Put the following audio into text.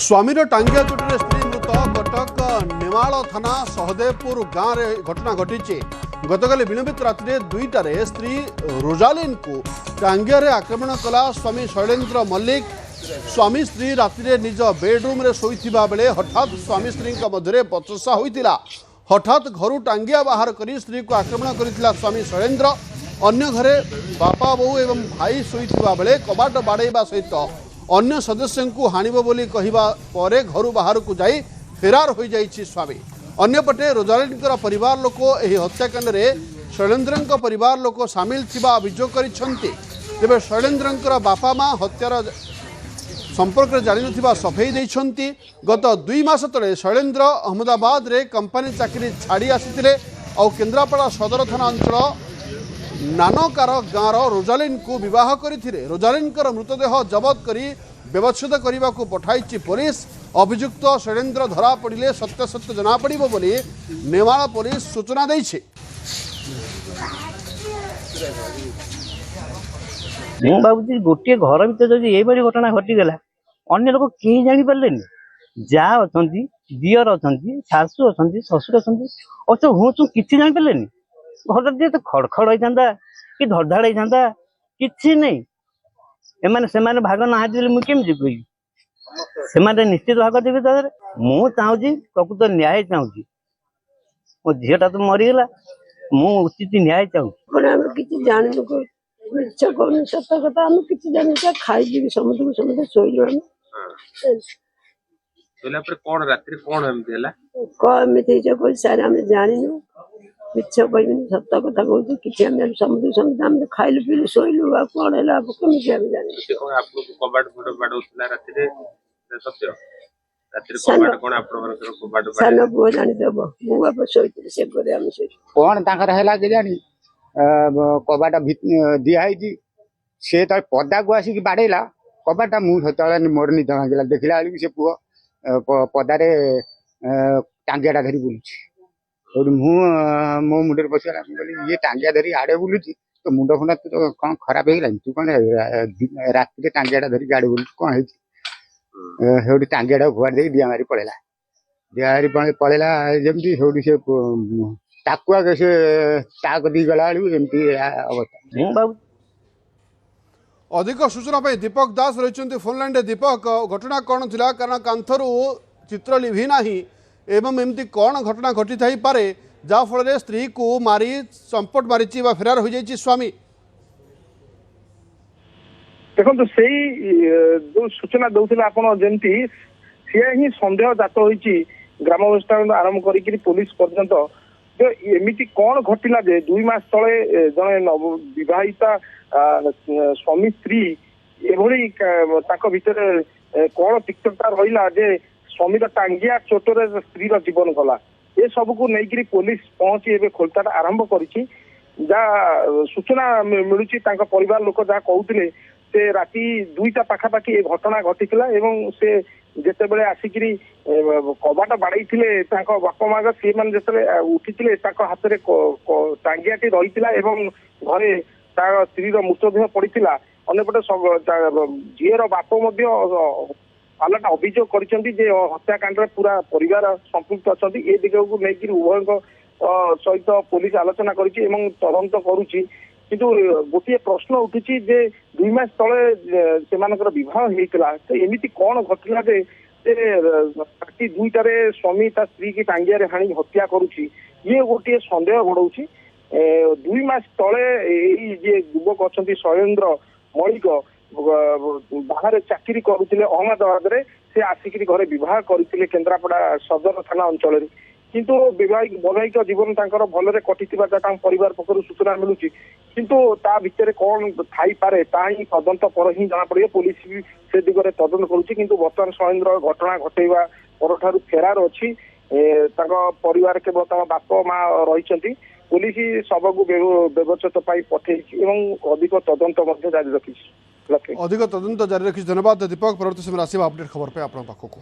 स्वामीर टांगिया चोटी स्त्री मृत कटक नेमाल थाना सहदेवपुर गाँव में घटना घटी। गतकाली विलंबित रात्रि 2टार स्त्री रोजालिन को टांगिया आक्रमण कला स्वामी शैलेन्द्र मल्लिक। स्वामी स्त्री राति निज बेड्रूम रे शोइथिबा बेले हठात स्वामी स्त्री मध्य बचसा होइतिला। हठात घर टांगिया बाहर करी स्त्री को आक्रमण करथिला स्वामी शैलेन्द्र। अन्य घरे बापा बोऊ एवं भाई शोइथिबा बेले कबाट बाड़ेबा सहित अन्य सदस्य को हाणिब बोली कहिबा परे घर बाहर को जाई फेरार हो जाइछि स्वामी। अन्यपटे रोजालिनकर परिवार लोक एही हत्याकांड रे शैलेन्द्रଙ୍କ परिवार लोक सामिल थिबा अभियोग करिसेंति। तेबे शैलेन्द्रଙ୍କର बापा माँ हत्यार संपर्क जानी नथिबा सफेई दैछंती। गत 2 मास तले शैलेन्द्र अहमदाबाद रे कंपनी चाकरी छाड़ी आसिथिले और केन्द्रापड़ा सदर थाना अंचल नानकार गाँवर रोजालिन को विवाह करथिले। रोजालिनकर मृतदेह जबत करी व्यवच्छेद करने को पठाई पुलिस। अभियुक्त शैलेन्द्र धरा पड़े सत्य सत्य जना पड़िबो बोली नेमाल पुलिस सूचना देइछे। मु भावी गोटे घर भर जो ये घटना घटीगला अन्य लोग कहीं जानी पारे जा अच्छा दियर अच्छा शाशु अच्छा शशुर अच्छा अच्छा हूँ तू कि जानी पारे घर तो खड़खड़ होता कि धड़धाड़ होता कि नहीं एमाने भाग ना मुझे कही से निश्चित भाग देवे तरह मु चाहूँ प्रकृत न्याय चाहूँ मो झीटा तो मरीगला मु उचित न्याय चाहूँ इच्छा कौन सत कथा आम कि जानी खाई समझ समझ शोलु कमी सारे आम जानू मिछ कहबी सत कथा कहूँ कि समझ समझ आम खाइलु पीलु शोलु कौन है कमी जानी सान पुह जानीदेव मु बाप शोती से कौन के जानी कबाटा दिखाई सी तो पदा को आसिक बाड़ेला कबाटा मुझे मोर निद भांगला देखला बेलू से पुह पदारे टांगिया धरी बुलूची मो मुंडे पशा ये टांगिया धरी आड़े बुलूची तो मुंड फुंडा तो कौन खराब हो तू कौन रात टांगिया धरी आड़े बुलू कौन है टांगिया भुआ दे दिया मारी पड़ेला दिया मारी पड़ेला जमी से ताकुआ कैसे ताक दी गला अवस्था। अधिक सूचना पे दीपक दास रही फोन लाइन। दीपक घटना कौन थिला कारण कांथरू चित्र लिभि नाही एवं एमती कौन घटना घटी थाई पारे जा फल स्त्री को मारी संपट मारी फेरार हो जाइए स्वामी। देखो से जो सूचना दौले आपमती सी ही सन्देह जात हो ग्रामवस्था आरंभ कर पुलिस पर्यंत जो एमती कौन घटला जे 2 मास तले जड़े नवविवाहिता स्वामी स्त्री एभली भितर कौन तिक्तता रहा जे स्वामी टांगिया चोटरे स्त्री जीवन गला ए सब को लेकिन पुलिस पहुंची एवं खोलता आरंभ करी सूचना मिलूँ परिवार लोक जहाँ कहते से राति 2टा पाखापाखि घटना घटी से जिते बड़े आसिक कबाट बाड़े बापा माँ सी मैंने उठी हाथ में टांगिया रही घरे स्त्री मृतदेह पड़ा अंपटे झीर बाप पालटा अभियोग कर हत्याकांड पूरा परिवार संपुक्त अच्छा ए दिग को लेकिन उभय सहित पुलिस आलोचना कर तदंत करुच्ची किंतु गोटे प्रश्न उठुची जे 2 मास तले से बह होता तो एमती कौन घटना जे राति 2टार स्वामी ता स्त्री की टांगिया हाणी हत्या करुच्ची ये गोटे सन्देह बढ़ाऊँगी। 2 मास तले ये युवक अच्छा शैलेन्द्र मल्लिक बाहर चाकरी करुले अहमदाबाद रे से आसिक घरे बह करते केन्द्रापड़ा सदर थाना अंचल किंतु वैवाहिक जीवन भलरे कटि परिवार पक्ष सूचना मिलूँ किंतु ता भितर कौन थाई पारे ता ही तदंत पर ही जना पड़े पुलिस भी से दिगरे तदंत करुच्ची किंतु बर्तमान शैलेन्द्र घटना घटेवा पर फेरार अच्छी परिवार केवल बाप माँ रही पुलिस शव को व्यवच्छेद पठे अधिक तदंत जारी रखी। अधिक तदंत जारी रखी। धन्यवाद दीपक। परवर्ती समय आसवा अपडेट खबर पे आप पाखक।